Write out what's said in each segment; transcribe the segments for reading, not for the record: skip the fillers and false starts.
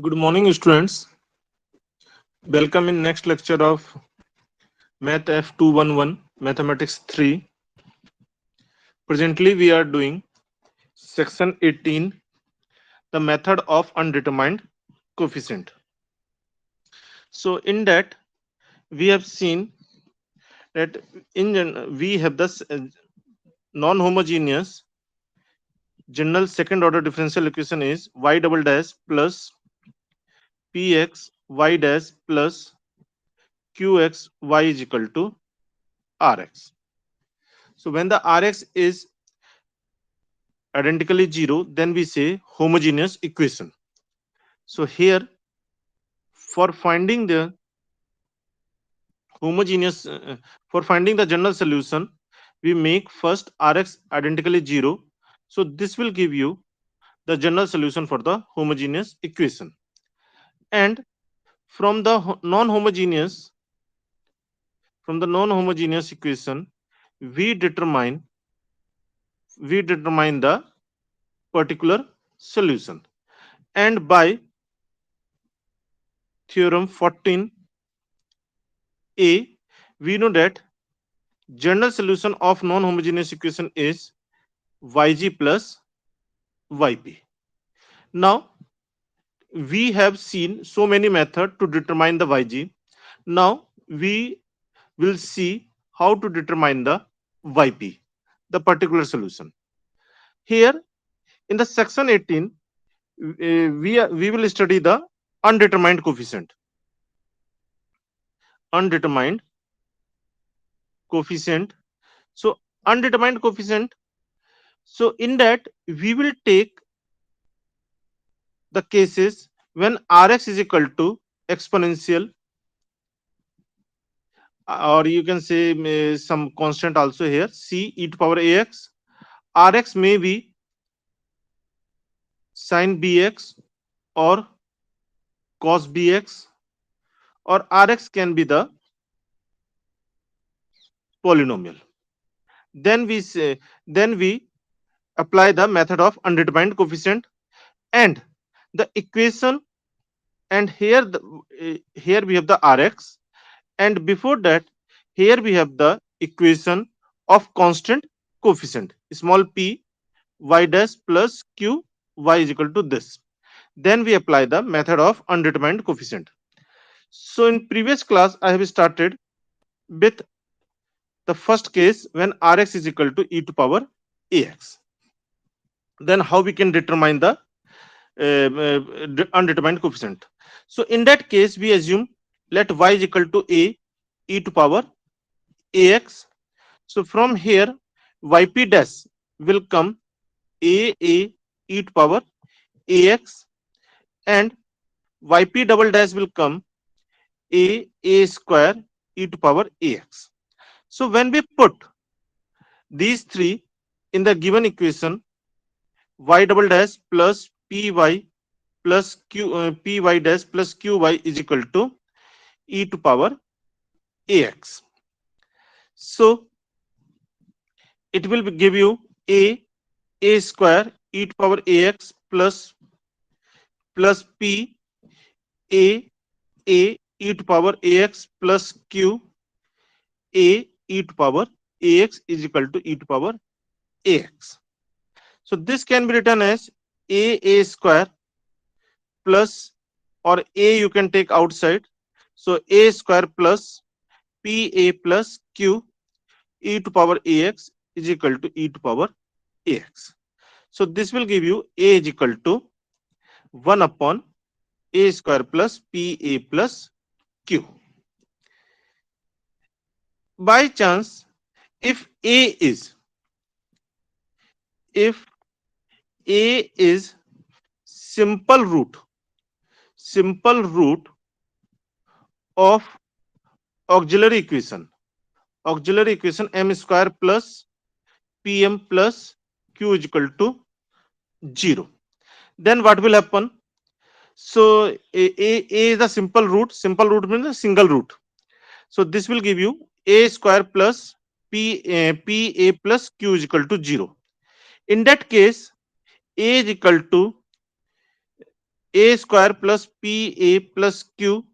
Good morning, students. Welcome in next lecture of Math F211 Mathematics 3. Presently, we are doing section 18, the method of undetermined coefficient. So, in that, we have seen that we have the non-homogeneous general second order differential equation is y double dash plus px y dash plus qx y is equal to rx. So, when the rx is identically zero, then we say homogeneous equation. So here, for finding the homogeneous, for finding the general solution, we make first Rx identically zero. So this will give you the general solution for the homogeneous equation. And from the non-homogeneous, equation, we determine the particular solution. And by theorem 14a, we know that general solution of non-homogeneous equation is yg plus yp. Now we have seen so many methods to determine the yg. Now we will see how to determine the yp, the particular solution. Here in the section 18, we will study the undetermined coefficient. Undetermined coefficient. So undetermined coefficient. So in that we will take the cases when Rx is equal to exponential, or you can say some constant also here, c e to power ax. Rx may be sin bx or cos bx, or Rx can be the polynomial. Then we apply the method of undetermined coefficient and the equation. And here we have the Rx, and before that here we have the equation of constant coefficient small p y dash plus q y is equal to this. Then we apply the method of undetermined coefficient. So in previous class I have started with the first case when Rx is equal to e to power ax. Then how we can determine the undetermined coefficient. So in that case we assume let y is equal to a e to power ax. So from here yp dash will come a e to power ax, and yp double dash will come a square e to power ax. So when we put these three in the given equation, y double dash plus py plus py dash plus qy is equal to e to power ax. So it will give you a square e to power ax plus p a e to power ax plus q a e to power ax is equal to e to power ax. So this can be written as a square plus, or a you can take outside, so a square plus pa plus q e to power ax is equal to e to power ax. So this will give you a is equal to 1 upon a square plus pa plus q. By chance, if if a is simple root of auxiliary equation m square plus pm plus q is equal to 0, then what will happen? So a is a simple root means a single root. So this will give you a square plus pa plus q is equal to 0. In that case, a is equal to a square plus pa plus q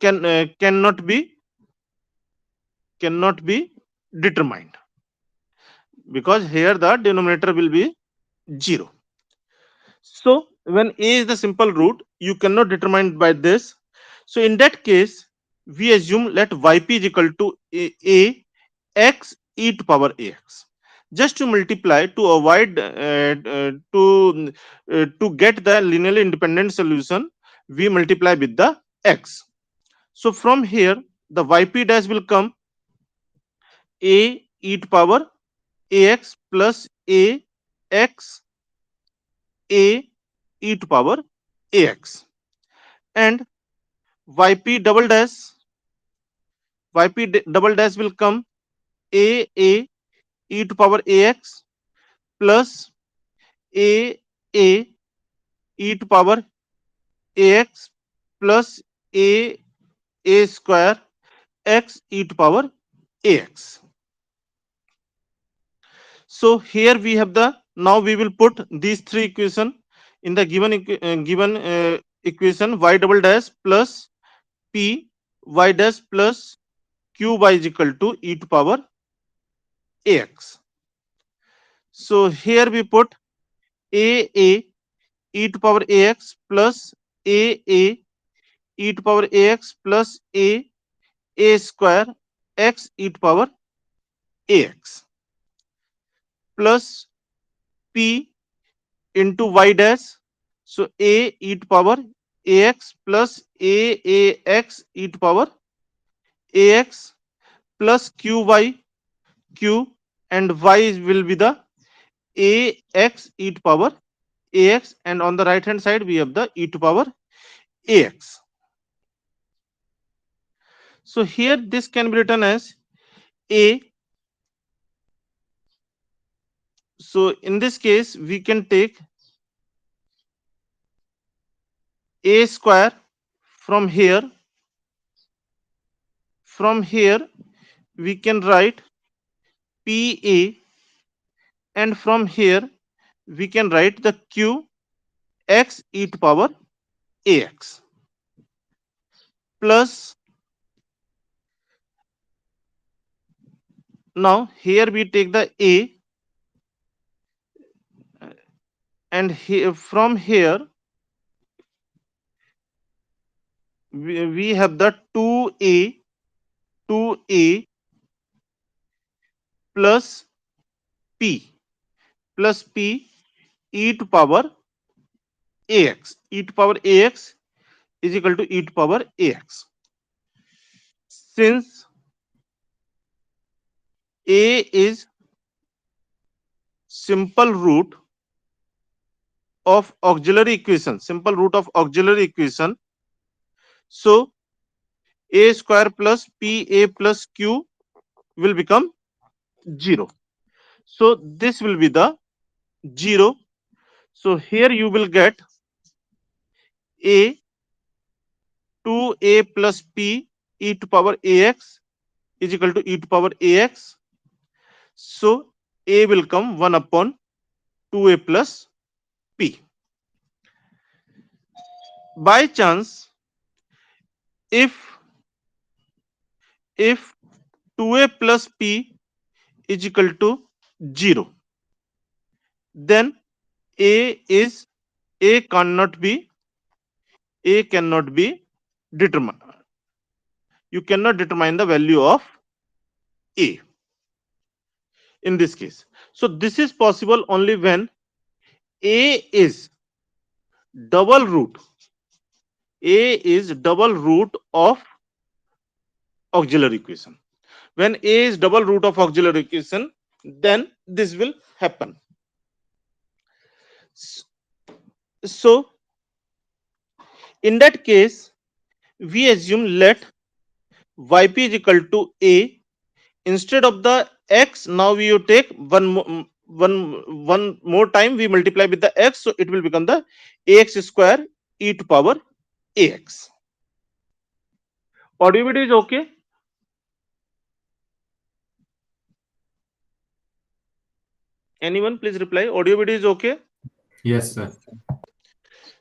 cannot be determined, because here the denominator will be 0. So when a is the simple root, you cannot determine by this. So in that case, we assume let yp is equal to a x e to power ax. Just to multiply to avoid to get the linearly independent solution, we multiply with the x. So from here, the yp dash will come a e to power ax plus a x a e to power ax, and yp double dash double dash will come a e to power ax plus a a e to power ax plus a square x e to power ax. So here we have the, now we will put these three equation in the given equation. Y double dash plus p y dash plus q y is equal to e to power ax. So here we put a e to power ax plus a e to power ax plus a square x e to power ax plus p into y dash. So a e to power ax plus ax e to power ax plus q, and y will be the ax e to power ax, and on the right hand side we have the e to power ax. So here this can be written as a. So in this case we can take a square. From here, we can write pa, and from here we can write the q x e to power ax plus, now here we take the a, and here from here we have the 2a plus p e to power ax. E to power ax is equal to e to power ax. Since a is simple root of auxiliary equation, so a square plus pa plus q will become 0. So this will be the 0. So here you will get a 2a plus p e to power ax is equal to e to power ax. So a will come 1 upon 2a plus p. By chance, if 2a plus p is equal to 0, then a is a cannot be determined. You cannot determine the value of a in this case. So this is possible only when a is double root of auxiliary equation. When a is double root of auxiliary equation, then this will happen. So in that case, we assume let yp is equal to a. Instead of the x, now we take one more time, we multiply with the x, so it will become the ax square e to power ax. Audio video is okay? Anyone please reply, audio video is okay? Yes, sir.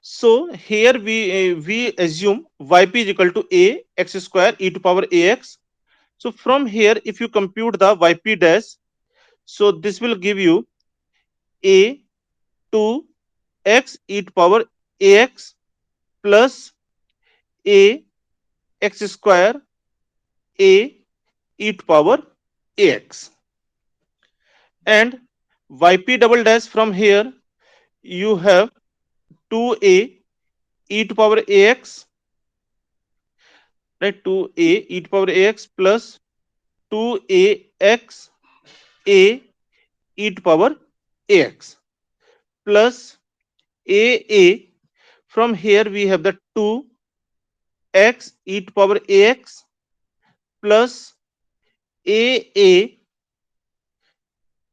So here we assume yp is equal to a x square e to power ax. So from here, if you compute the yp dash, so this will give you a 2 x e to power ax plus a x square a e to power ax, and yp double dash from here you have 2a e to power ax, right? 2a e to power ax plus 2ax a e to power ax plus a. From here we have the 2x e to power ax plus a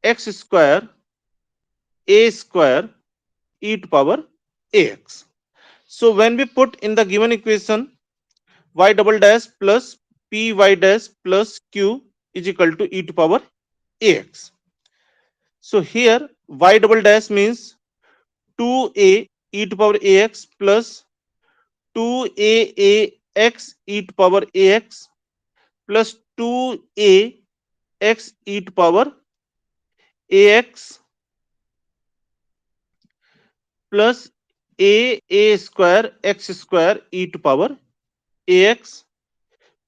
x square a square e to power ax. So when we put in the given equation, y double dash plus py dash plus q is equal to e to power ax. So here y double dash means 2a e to power ax plus 2a x e to power ax plus 2a x e to power ax plus a square x square e to power ax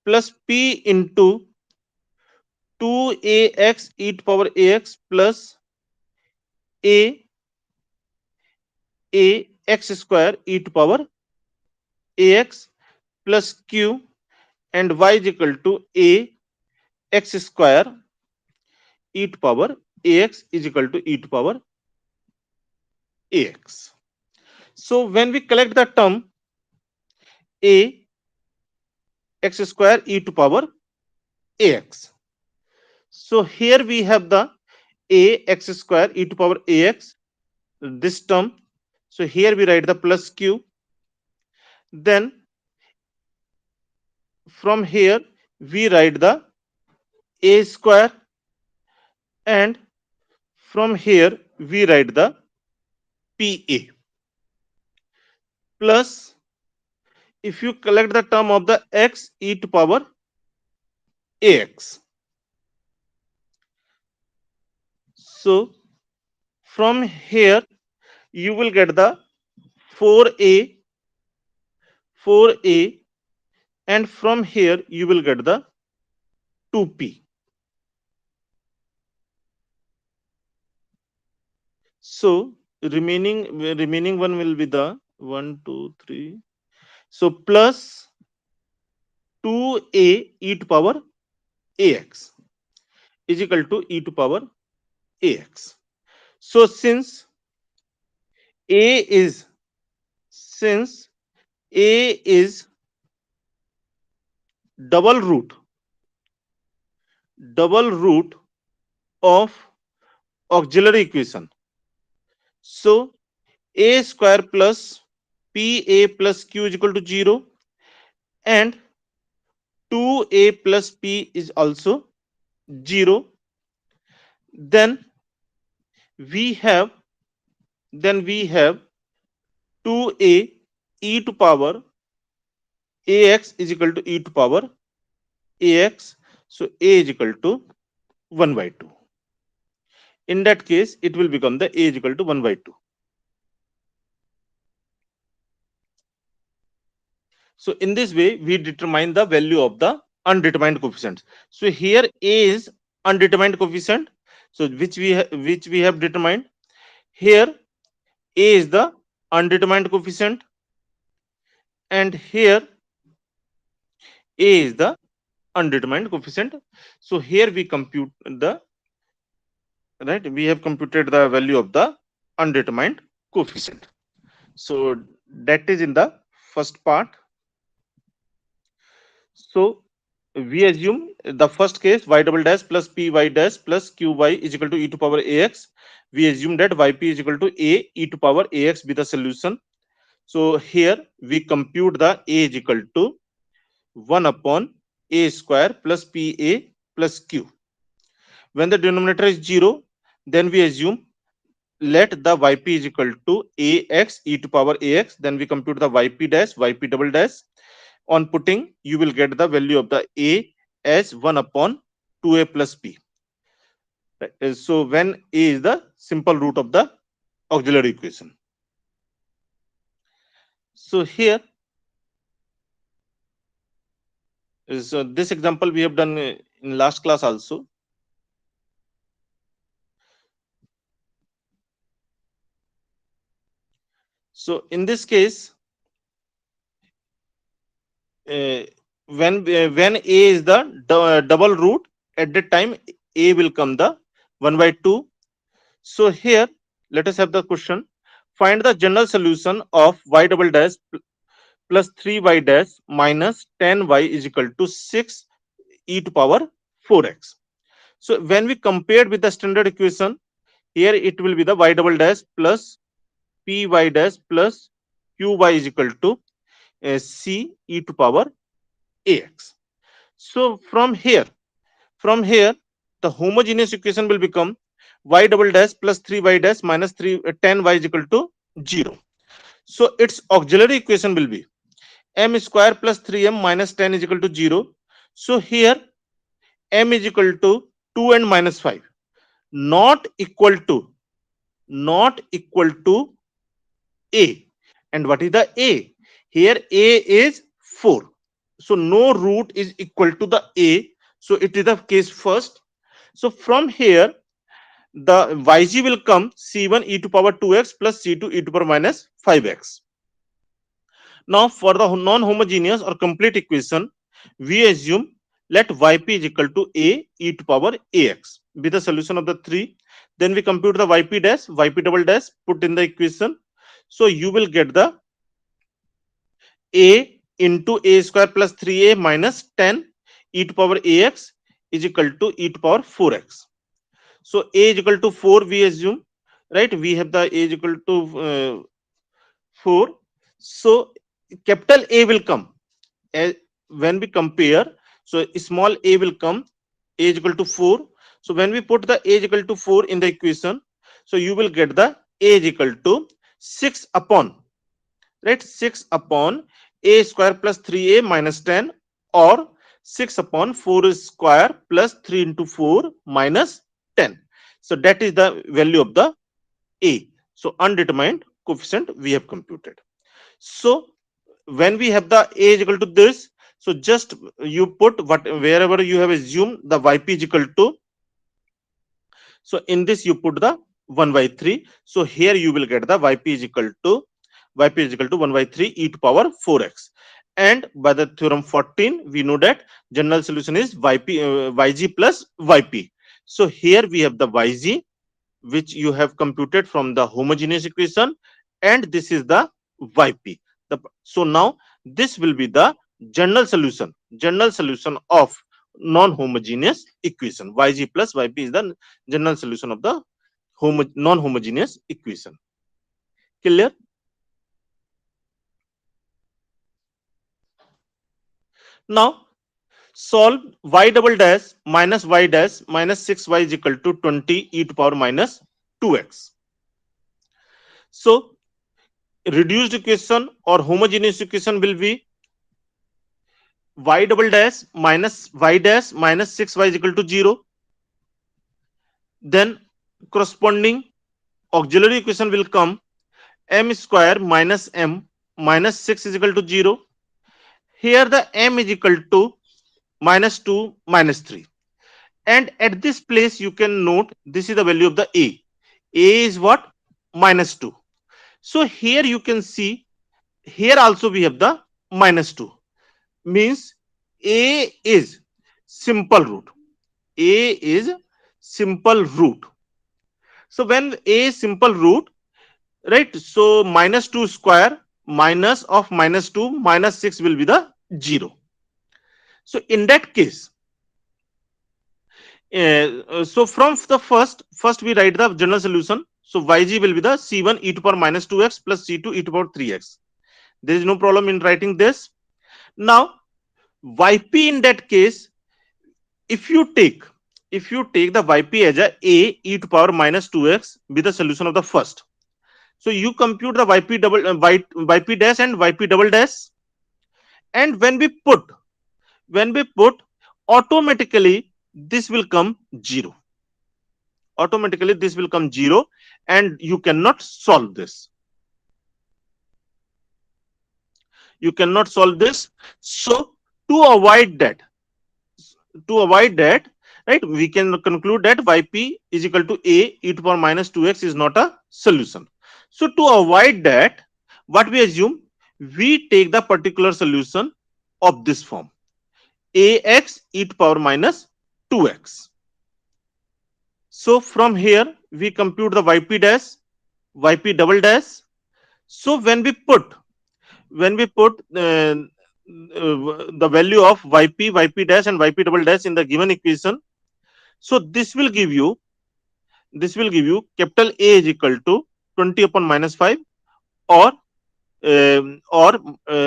plus p into 2ax e to power ax plus a x square e to power ax plus q, and y is equal to a x square e to power ax is equal to e to power ax. So when we collect the term a x square e to power ax, so here we have the a x square e to power ax, this term. So here we write the plus q. Then from here we write the a square, and from here we write the pa plus, if you collect the term of the x e to power ax, so from here you will get the 4a 4a, and from here you will get the 2p. So remaining one will be the 1 2 3, so plus 2a e to power ax is equal to e to power ax. So a is since a is double root double root of auxiliary equation, so a square plus pa plus q is equal to 0, and 2a plus p is also 0. Then we have then we have 2a e to power ax is equal to e to power ax. So a is equal to 1 by 2. In that case, it will become the a is equal to 1 by 2. So in this way, we determine the value of the undetermined coefficients. So here a is undetermined coefficient, so which we have determined. Here a is the undetermined coefficient, and here a is the undetermined coefficient. So here we compute the, right, we have computed the value of the undetermined coefficient. So that is in the first part. So we assume the first case y double dash plus py dash plus qy is equal to e to power ax. We assume that yp is equal to a e to power ax be the solution. So here we compute the a is equal to 1 upon a square plus pa plus q. When the denominator is 0, then we assume let the yp is equal to ax e to power ax, then we compute the yp dash yp double dash. On putting, you will get the value of the a as 1 upon 2a plus b. Right? So when a is the simple root of the auxiliary equation. So here is this example we have done in last class also. So in this case, uh, when a is the double root, at that time a will come the 1 by 2. So here let us have the question: find the general solution of y double dash plus 3y dash minus 10y is equal to 6 e to power 4x. So when we compared with the standard equation, here it will be the y double dash plus py dash plus qy is equal to c e to power ax. So from here, the homogeneous equation will become y double dash plus 3y dash minus 10y is equal to 0. So its auxiliary equation will be m square plus 3m minus 10 is equal to 0. So here m is equal to 2 and minus 5, not equal to a. And what is the a? Here a is 4. So no root is equal to the a. So it is the case first. So from here, the yg will come c1 e to power 2x plus c2 e to power minus 5x. Now for the non-homogeneous or complete equation, we assume let yp is equal to a e to power ax be the solution of the 3. Then we compute the yp dash, yp double dash, put in the equation. So you will get the a into a square plus 3a minus 10 e to power ax is equal to e to power 4x. So a is equal to 4 we assume, right? We have the a is equal to 4. So capital A will come when we compare. So small a will come, a is equal to 4. So when we put the a is equal to 4 in the equation, so you will get the a is equal to 6 upon, right, 6 upon a square plus 3a minus 10, or 6 upon 4 square plus 3 into 4 minus 10. So that is the value of the a. So undetermined coefficient we have computed. So when we have the a is equal to this, so just you put what wherever you have assumed the yp is equal to. So in this you put the 1 by 3. So here you will get the yp is equal to 1 by 3 e to power 4x. And by the theorem 14, we know that general solution is yg plus yp. So here we have the yg, which you have computed from the homogeneous equation, and this is the yp. So now this will be the general solution of non-homogeneous equation. Yg plus yp is the general solution of the non-homogeneous equation. Clear? Now solve y double dash minus y dash minus 6y is equal to 20 e to power minus 2x. So reduced equation or homogeneous equation will be y double dash minus y dash minus 6y is equal to 0. Then corresponding auxiliary equation will come m square minus m minus 6 is equal to 0. Here the m is equal to minus 2 minus 3. And at this place you can note this is the value of the a. A is what? Minus 2. So here you can see, here also we have the minus 2. Means a is simple root. A is simple root. So when a is simple root, right? So minus 2 square minus of minus 2 minus 6 will be the 0. So in that case, so from the first we write the general solution. So yg will be the c1 e to power minus 2x plus c2 e to power 3x. There is no problem in writing this. Now yp in that case, if you take if you take the yp as a e to power minus 2x be the solution of the first, so you compute the yp double yp dash and yp double dash, and when we put automatically this will come 0, automatically this will come 0, and you cannot solve this, you cannot solve this. So to avoid that, to avoid that, right, we can conclude that yp is equal to a e to power minus 2x is not a solution. So to avoid that, what we assume, we take the particular solution of this form, ax e to power minus 2x. So from here we compute the yp dash, yp double dash. So when we put the value of yp, yp dash and yp double dash in the given equation, so this will give you capital A is equal to 20 upon minus 5, or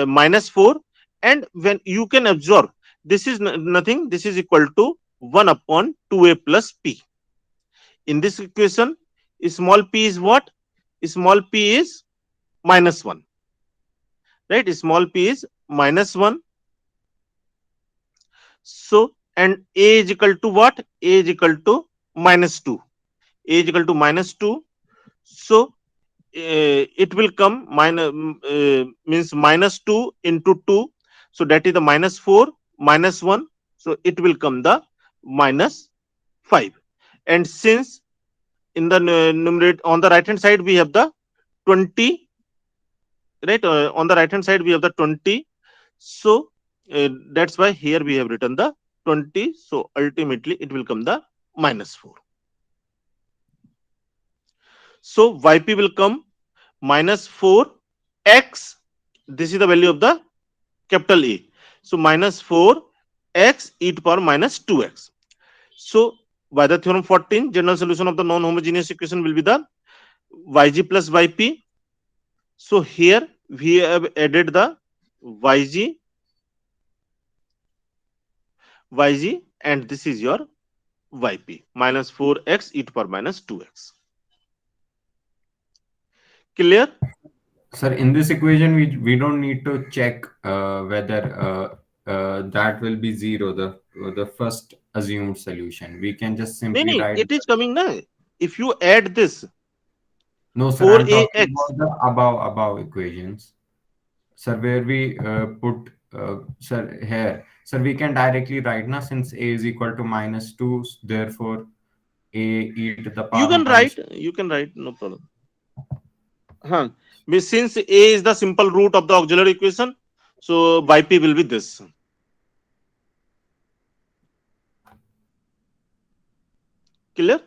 minus 4, and when you can absorb this is nothing, this is equal to 1 upon 2a plus p. In this equation, small p is what? Small p is minus 1, right? Small p is minus 1. So, and a is equal to what? A is equal to minus 2. A is equal to minus 2. So, it will come minus, means minus 2 into 2. So, that is the minus 4, minus 1. So, it will come the minus 5. And since in the numerator, on the right hand side, we have the 20, right? On the right hand side, we have the 20. So, that's why here we have written the 20. So, ultimately, it will come the minus 4. So, yp will come minus 4x. This is the value of the capital A. So, minus 4x e to power minus 2x. So, by the theorem 14, general solution of the non-homogeneous equation will be the yg plus yp. So, here we have added the yg, and this is your yp, minus 4x e to power minus 2x. Clear? Sir, in this equation, we don't need to check whether that will be zero, the first assumed solution. We can just No, simply no, write. it is coming now. If you add this No, sir, I'm talking 4ax, about the above equations. Sir, where we put, sir, here. Sir, we can directly write now, since a is equal to minus 2, therefore a e to the power minus. you can write, no problem. Huh. Since a is the simple root of the auxiliary equation, so yp will be this. Clear?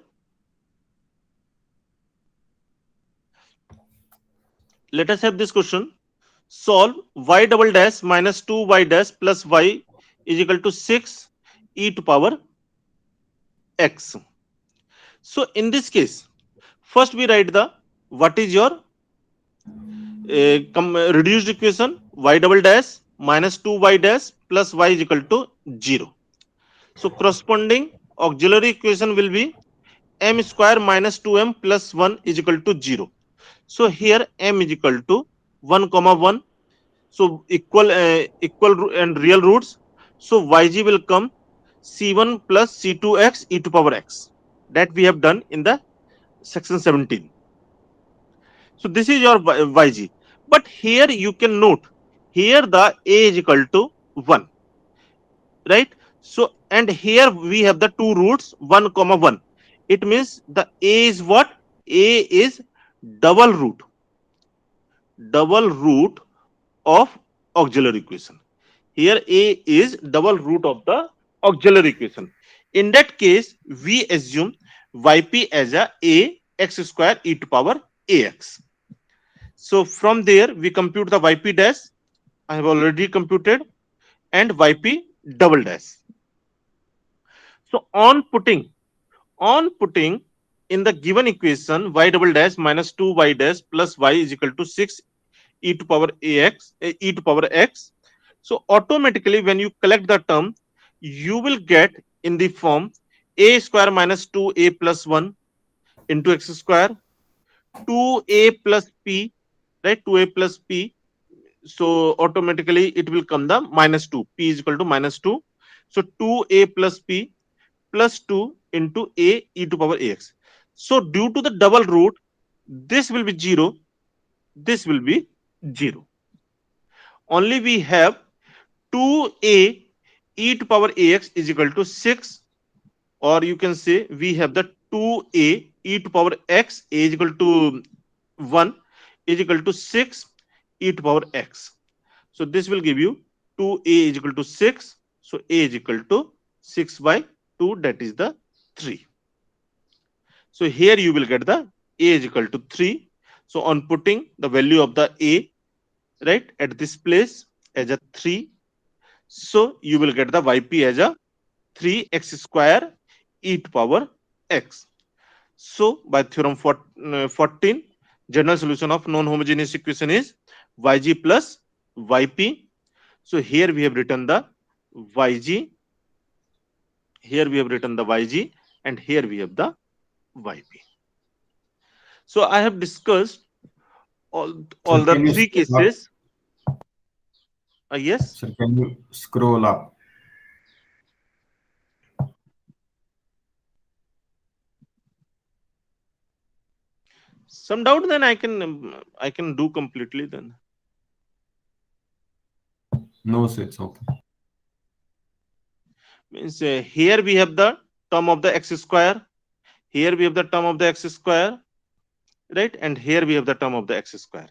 Let us have this question. Solve y double dash minus 2y dash plus y is equal to 6 e to power x. So in this case, first we write the what is your reduced equation, y double dash minus 2y dash plus y is equal to 0. So corresponding auxiliary equation will be m square minus 2m plus 1 is equal to 0. So here m is equal to 1 comma 1. So equal and real roots. So yg will come c1 plus c2x e to power x. That we have done in the section 17. So this is your yg. But here you can note, here the a is equal to 1, right? So and here we have the two roots 1 comma 1. It means the a is what? A is double root of auxiliary equation. Here a is double root of the auxiliary equation. In that case, we assume yp as a x square e to power ax. So from there we compute the yp dash. I have already computed, and yp double dash. So on putting in the given equation y double dash minus 2y dash plus y is equal to 6 e to power ax e to power x. So automatically when you collect the term, you will get in the form a square minus 2a plus 1 into x square, 2a plus p, right? 2a plus p. So automatically it will come the minus 2. P is equal to minus 2. So 2a plus p plus 2 into a e to power ax. So due to the double root, this will be 0, this will be 0. Only we have 2a e to power ax is equal to 6, or you can say we have the 2a e to power x is equal to 1 is equal to 6 e to power x. So this will give you 2a is equal to 6. So a is equal to 6 by 2, that is the 3. So here you will get the a is equal to 3. So on putting the value of the a, right, at this place as a 3, so you will get the yp as a 3x square e to power x. So by theorem 14, general solution of non-homogeneous equation is yg plus yp. So here we have written the yg, here we have written the yg, and here we have the yp. So I have discussed all Sir, the can you three scroll up? cases. Yes, Sir, can you scroll up? some doubt, then I can do completely then. No, sir, it's okay. Means here we have the term of the x square, here we have the term of the x square, right, and here we have the term of the x square.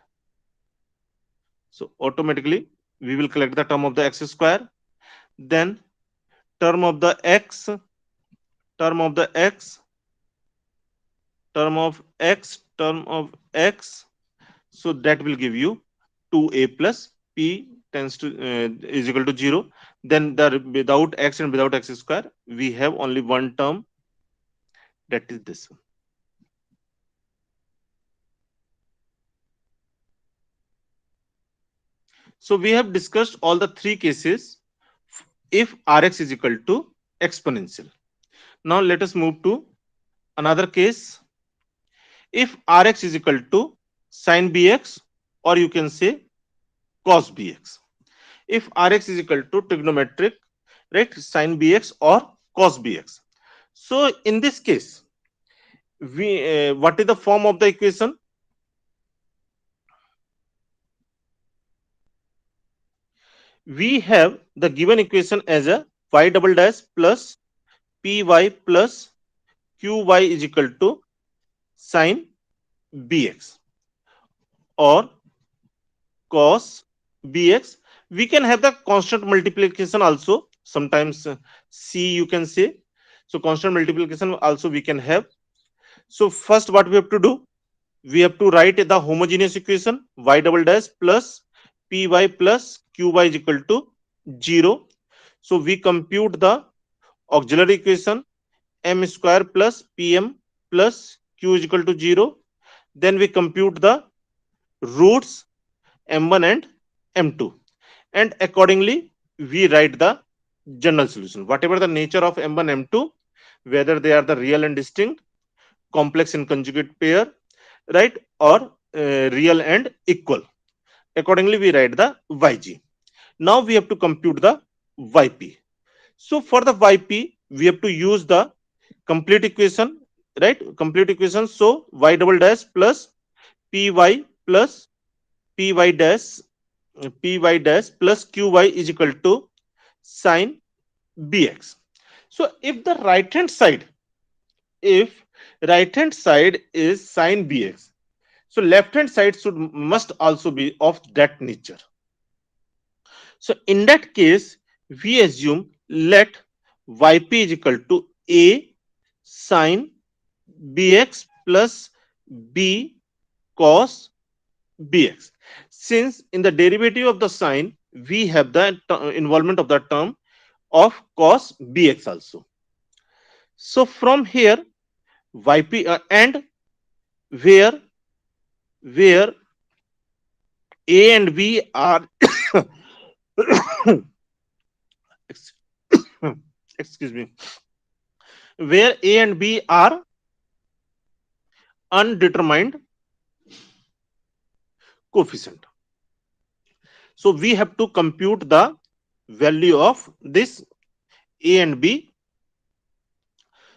So automatically we will collect the term of the x square, then term of the x, term of the x, term of x, term of x. So that will give you 2a plus p tends to is equal to 0. Then the without x and without x square, we have only one term, that is this one. So we have discussed all the three cases if Rx is equal to exponential. Now let us move to another case. If Rx is equal to sin bx, or you can say cos bx. If Rx is equal to trigonometric, right, sin bx or cos bx. So in this case, we what is the form of the equation? We have the given equation as a y double dash plus py plus qy is equal to sin bx or cos bx. We can have the constant multiplication also. Sometimes c you can say. So constant multiplication also we can have. So first what we have to do, we have to write the homogeneous equation y double dash plus py plus qy is equal to 0. So we compute the auxiliary equation m square plus pm plus q is equal to 0. Then we compute the roots m1 and m2, and accordingly we write the general solution. Whatever the nature of m1 m2, whether they are the real and distinct, complex and conjugate pair, right, or real and equal, accordingly we write the yg. Now we have to compute the yp. So for the yp we have to use the complete equation, right, complete equation. So y double dash plus py plus py dash py dash plus qy is equal to sin bx. So if the right hand side, if right hand side is sin bx, so left hand side should must also be of that nature. So in that case, we assume let yp is equal to a sin bx plus b cos bx. Since in the derivative of the sine, we have the involvement of the term of cos bx also. So from here, yp and where where a and b are excuse me, where a and b are undetermined coefficient. So we have to compute the value of this a and b.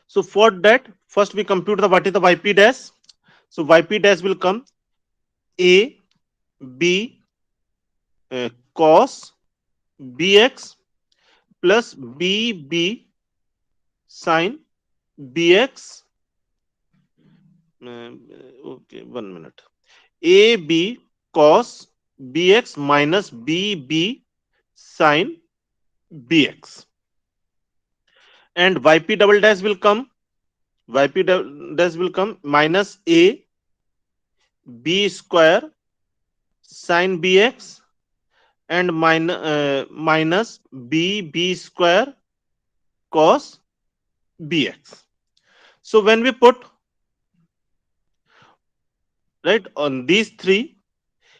So for that, first we compute the what is the yp dash. So yp dash will come a b cos bx plus bb sin bx. Okay, 1 minute. AB cos bx minus bb sin bx, and yp double dash will come, dash will come minus a b square sin bx and minus b square cos bx. So when we put right on these three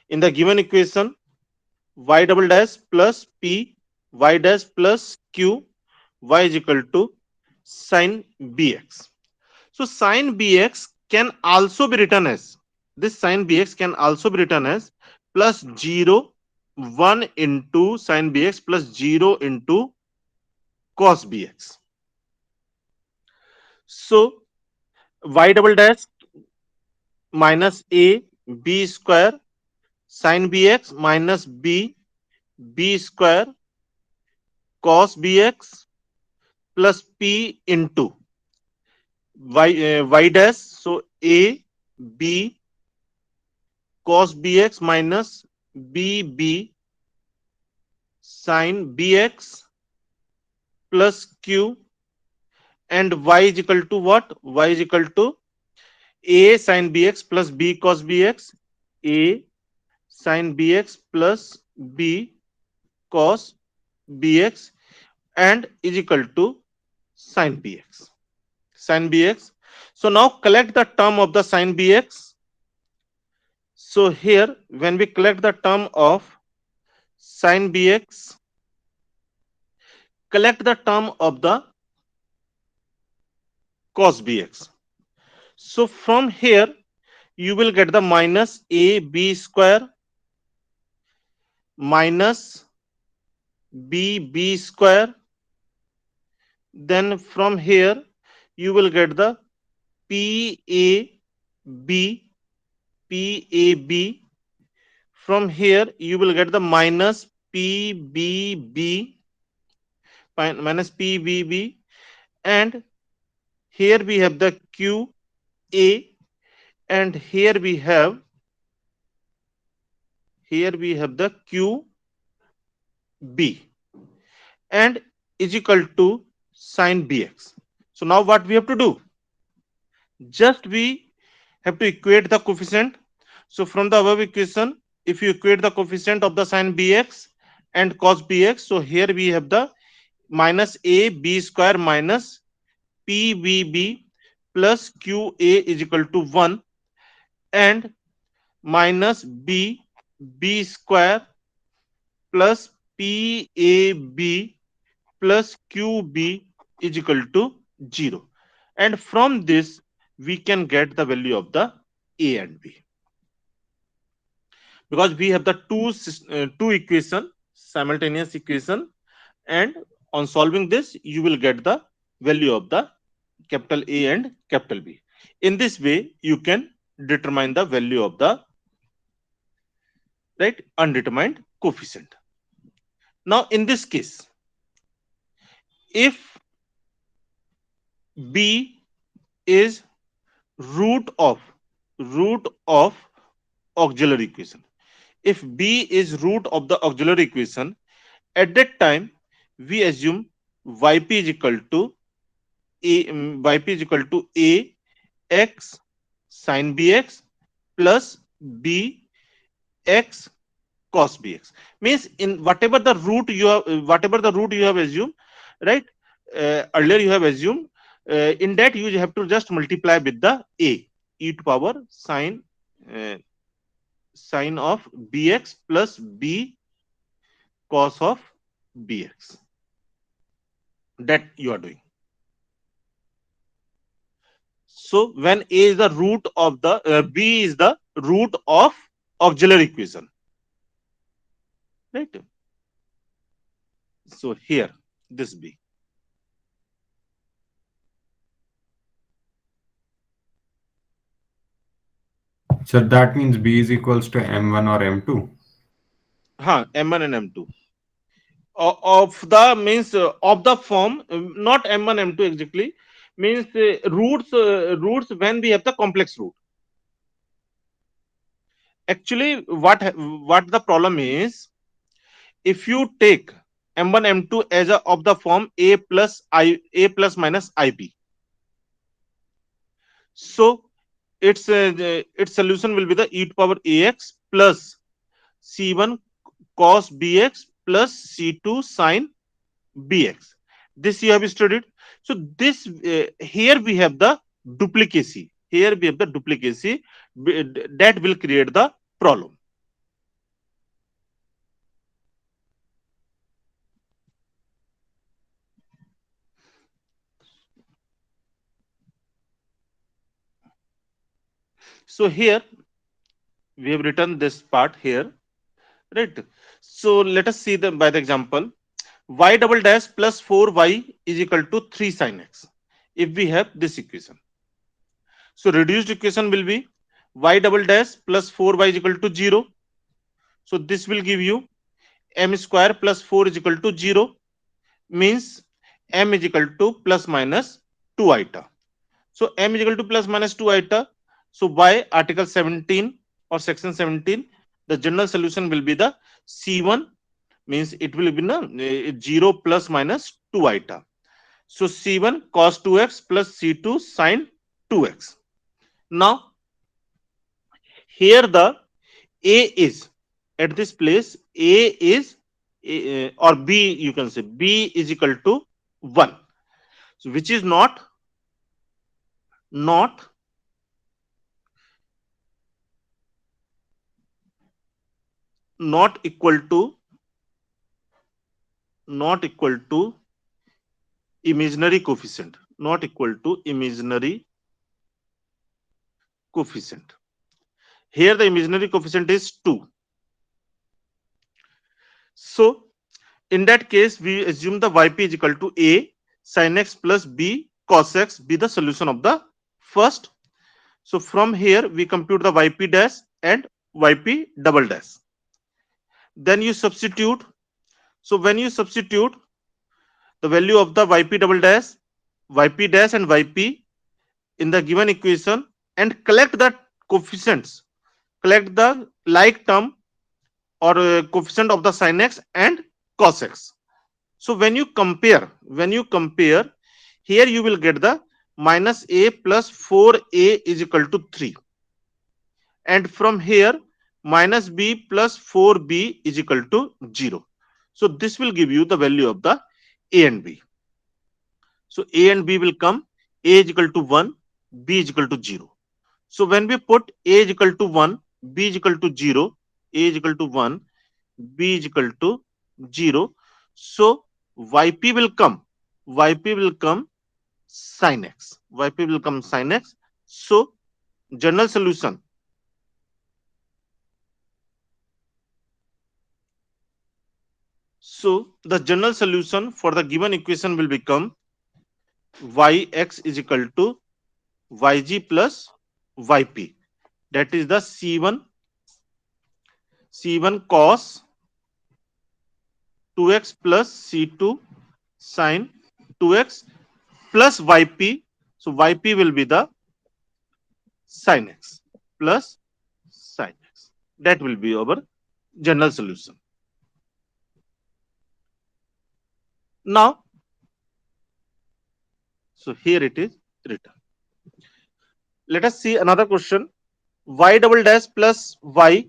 in the given equation, y double dash plus p y dash plus q y is equal to sin bx. So sin bx can also be written as, this sin bx can also be written as plus 0 1 into sin bx plus 0 into cos bx. So y double dash minus a b square sin bx minus b square cos bx plus p into y dash. So a b cos bx minus bb sin bx plus q, and y is equal to what? Y is equal to a sin bx plus b cos bx, a sin bx plus b cos bx, and is equal to sin bx. Sin bx. So now collect the term of the sin bx. So here, when we collect the term of sin bx, collect the term of the cos bx. So from here, you will get the minus ab square minus b square. Then from here, you will get the p a b. From here, you will get the minus pbb minus pbb, and here we have the qa, and here we have the qb, and is equal to sin bx. So now what we have to do? Just we have to equate the coefficient. So from the above equation, if you equate the coefficient of the sin bx and cos bx, so here we have the minus a b square minus pbb plus qa is equal to 1, and minus b square plus pab plus qb is equal to 0. And from this, we can get the value of the a and b, because we have the two equation, simultaneous equation, and on solving this, you will get the value of the capital A and capital B. In this way, you can determine the value of the right undetermined coefficient. Now, in this case, if B is root of auxiliary equation, if B is root of the auxiliary equation, at that time we assume yp is equal to yp is equal to a x sin bx plus b x cos bx. Means in whatever the root you have assumed, right, earlier you have assumed, in that you have to just multiply with the a, e to power uh, sin of bx plus b cos of bx, that you are doing. So when a is the root of the b is the root of auxiliary equation, right? So here this b. So that means B is equals to M1 or M2. M1 and M2 of the means of the form, not M1 M2 exactly, means roots when we have the complex root. Actually what the problem is, if you take M1 M2 as a of the form a plus minus ib, so its solution will be the e to power ax plus c1 cos bx plus c2 sin bx. This you have studied. So this here we have the duplicacy. Here we have the duplicacy that will create the problem. So here we have written this part here, right? So let us see them by the example. Y double dash plus 4y is equal to 3 sin x. If we have this equation, so reduced equation will be y double dash plus 4y is equal to 0. So this will give you m square plus 4 is equal to 0, means m is equal to plus minus 2 iota. So m is equal to plus minus 2 iota. So by article 17 or section 17, the general solution will be the C1, means it will be 0 plus minus 2 iota. So C1 cos 2x plus C2 sin 2x. Now here the A is at this place, A is or B, you can say B is equal to 1. So which is not not equal to not equal to imaginary coefficient, not equal to imaginary coefficient. Here the imaginary coefficient is 2. So in that case we assume the yp is equal to a sin x plus b cos x be the solution of the first. So from here we compute the yp dash and yp double dash. Then you substitute. So when you substitute the value of the yp dash and yp in the given equation and collect the coefficients, collect the like term or coefficient of the sin x and cos x. So when you compare, here you will get the minus a plus 4a is equal to 3, and from here minus b plus 4b is equal to 0. So this will give you the value of the a and b. So a and b will come, a is equal to 1, b is equal to 0. So when we put a is equal to 1, b is equal to 0, a is equal to 1, b is equal to 0. So yp will come, yp will come sin x, yp will come sin x. So general solution, so the general solution for the given equation will become yx is equal to yg plus yp, that is the c1 cos 2x plus c2 sin 2x plus yp. So yp will be the sin x plus sin x. That will be our general solution. Now, so here it is written. Let us see another question. Y double dash plus y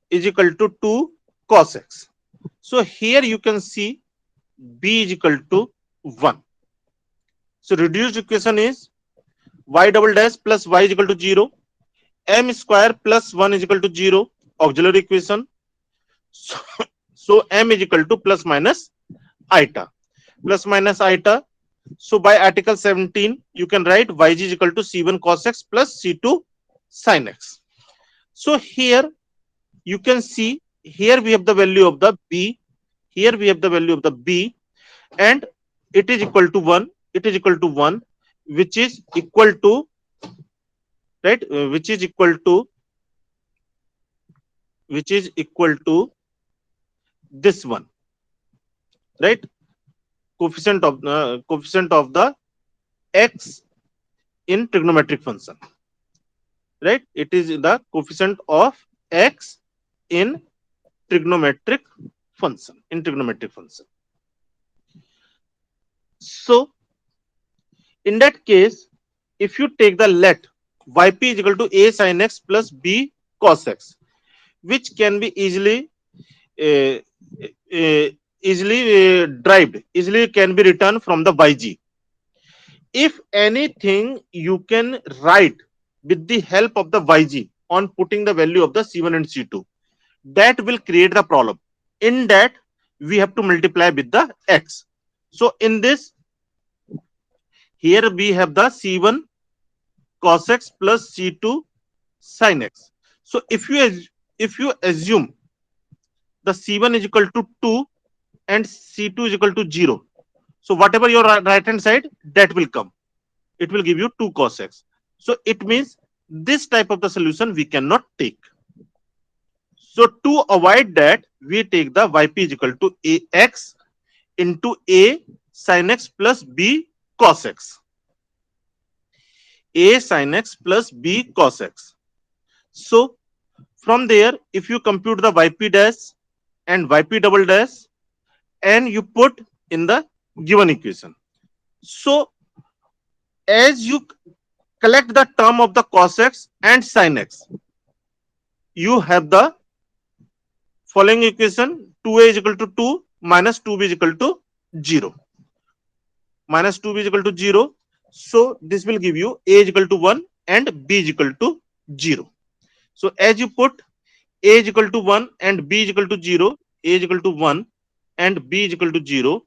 is equal to 2 cos x. So here you can see b is equal to 1. So reduced equation is y double dash plus y is equal to 0, m square plus 1 is equal to 0, auxiliary equation. So, so m is equal to plus minus iota. Plus minus iota. So by article 17, you can write yg is equal to c1 cos x plus c2 sin x. So here you can see, here we have the value of the b, here we have the value of the b, and it is equal to 1, it is equal to 1, which is equal to, right, which is equal to, which is equal to this one, right, coefficient of the x in trigonometric function, right, it is the coefficient of x in trigonometric function. So in that case, if you take the let yp is equal to a sin x plus b cos x, which can be uh, uh, derived, easily can be written from the yg. If anything, you can write with the help of the yg on putting the value of the c1 and c2. That will create the problem. In that, we have to multiply with the x. So in this, here we have the c1 cos x plus c2 sin x. So if you assume the c1 is equal to 2 and c2 is equal to 0, so whatever your right hand side, that will come, it will give you 2 cos x. So it means this type of the solution we cannot take. So to avoid that, we take the yp is equal to ax into a sin x plus b cos x. A sin x plus b cos x. So from there, if you compute the yp dash and yp double dash and you put in the given equation. So as you collect the term of the cos x and sin x, you have the following equation: 2a is equal to 2 minus 2b is equal to 0. Minus 2b is equal to 0. So this will give you a is equal to 1 and b is equal to 0. So as you put a is equal to 1 and b is equal to 0, a is equal to 1 and b is equal to 0,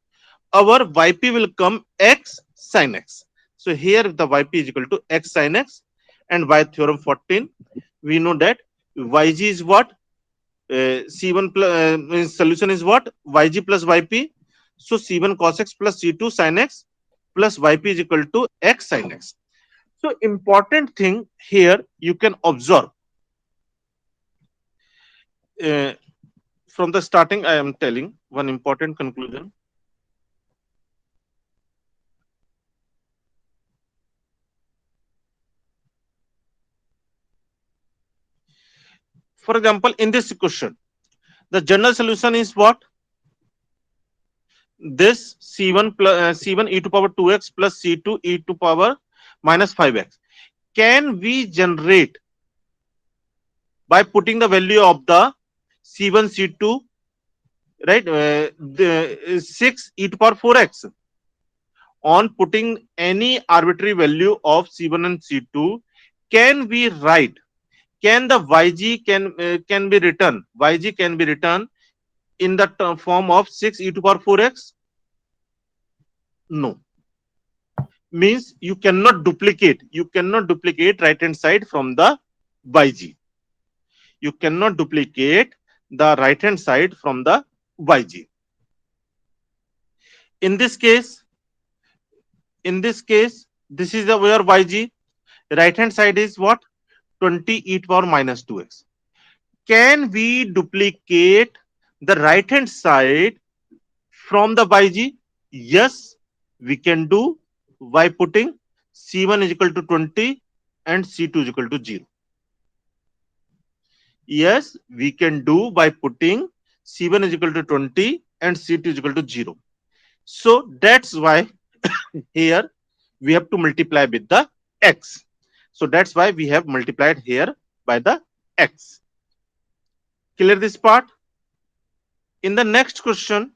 our yp will come x sin x. So here the yp is equal to x sin x, and by theorem 14, we know that yg is what? C1 plus solution is what? Yg plus yp. So C1 cos x plus C2 sin x plus yp is equal to x sin x. So important thing here you can observe, uh, from the starting I am telling one important conclusion. For example, in this question, the general solution is what? This C1 plus C1 e to power 2x plus C2 e to power minus 5x. Can we generate by putting the value of the C1 C2, right, the 6 e to power 4x, on putting any arbitrary value of C1 and C2? Can we write, can the yg can be written, yg can be written in the form of 6 e to power 4x? No. Means you cannot duplicate right hand side from the yg. You cannot duplicate the right hand side from the yg. In this case, this is the where yg, right hand side is what? 20 e to power minus 2x. Can we duplicate the right hand side from the yg? Yes, we can do by putting c1 is equal to 20 and c2 is equal to 0. Yes, we can do by putting c1 is equal to 20 and c2 is equal to 0. So that's why here we have to multiply with the x. So that's why we have multiplied here by the x. Clear this part? In the next question,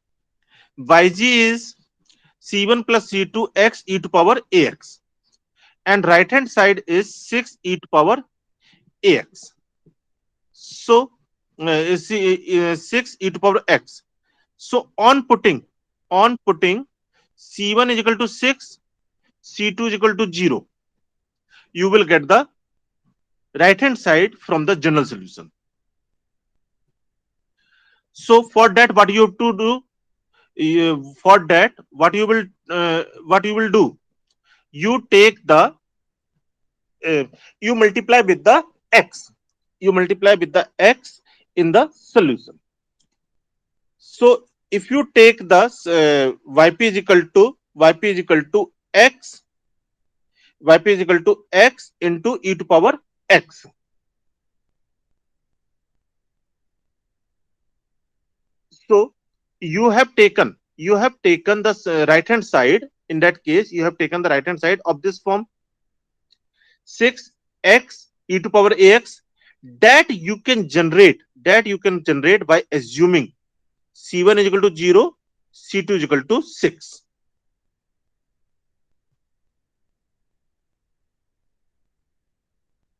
yg is c1 plus c2 x e to power ax, and right hand side is 6 e to power ax. So 6 e to power x. So on putting C1 is equal to 6, C2 is equal to 0. You will get the right hand side from the general solution. So for that, what you have to do, for that what you will do, you take the uh, you multiply with the x, you multiply with the x in the solution. So if you take the yp is equal to x, yp is equal to x into e to power x. So you have taken the right hand side. In that case, you have taken the right hand side of this form, 6x e to power ax, that you can generate by assuming c1 is equal to 0, c2 is equal to 6.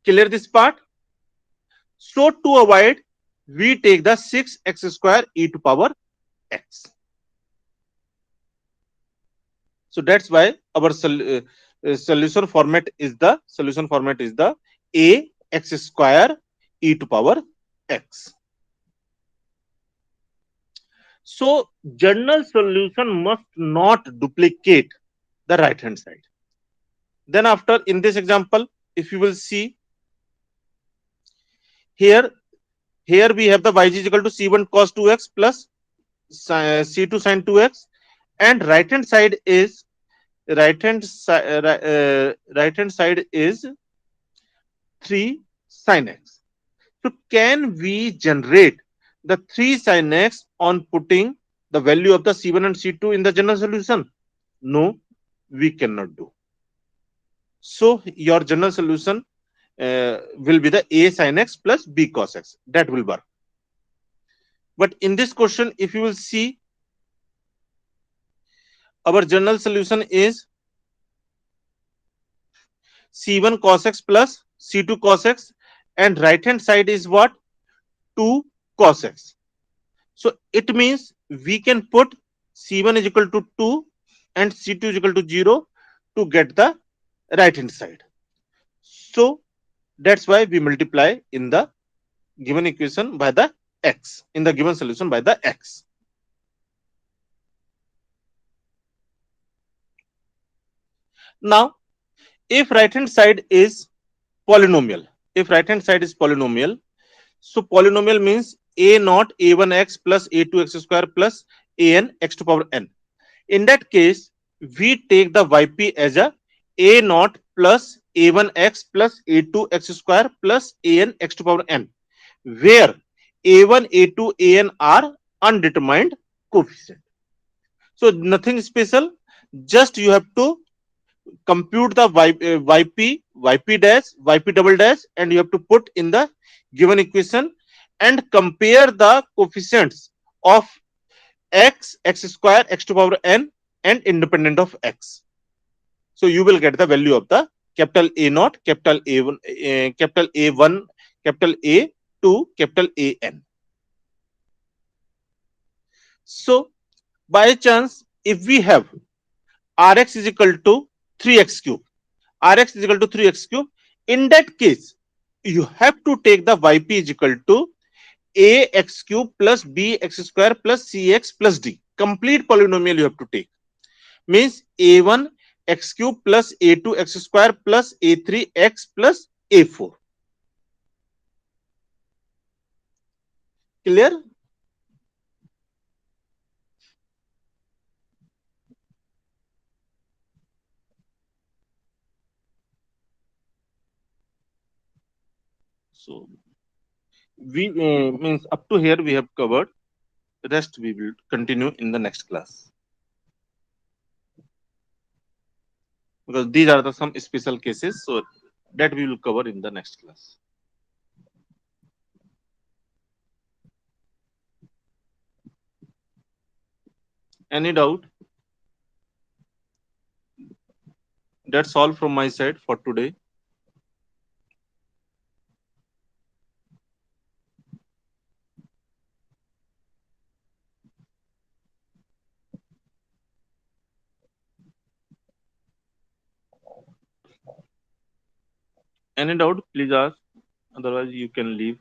Clear this part? So to avoid, we take the 6x square e to power x. So that's why our solution format is the a x square e to power x. So general solution must not duplicate the right hand side. Then after, in this example, if you will see here, here we have the y is equal to c1 cos 2x plus c2 sin 2x, and right hand side is 3 sin x. So can we generate the 3 sin x on putting the value of the c1 and c2 in the general solution? No, we cannot do. So your general solution will be the a sin x plus b cos x. That will work. But in this question, if you will see, our general solution is c1 cos x plus c2 cos x, and right hand side is what? 2 cos x. So it means we can put c1 is equal to 2 and c2 is equal to 0 to get the right hand side. So that's why we multiply in the given equation by the x, in the given solution by the x. Now, if right hand side is polynomial, if right hand side is polynomial, so polynomial means a naught a1 x plus a2 x square plus an x to power n. In that case, we take the yp as a naught plus a1 x plus a2 x square plus an x to power n, where a1 a2 an are undetermined coefficient. So nothing special, just you have to compute the yp dash, yp double dash, and you have to put in the given equation and compare the coefficients of x, x square, x to power n, and independent of x. So you will get the value of the capital A naught, capital A1, capital A1, capital A2, capital AN. So by chance, if we have Rx is equal to 3x cube, Rx is equal to 3x cube, in that case, you have to take the Yp is equal to ax cube plus bx square plus cx plus d. Complete polynomial you have to take. Means a1 x cube plus a2 x square plus a3 x plus a4. Clear? So we means up to here we have covered. The rest we will continue in the next class, because these are the some special cases. So that we will cover in the next class. Any doubt? That's all from my side for today. Any doubt, please ask. Otherwise, you can leave.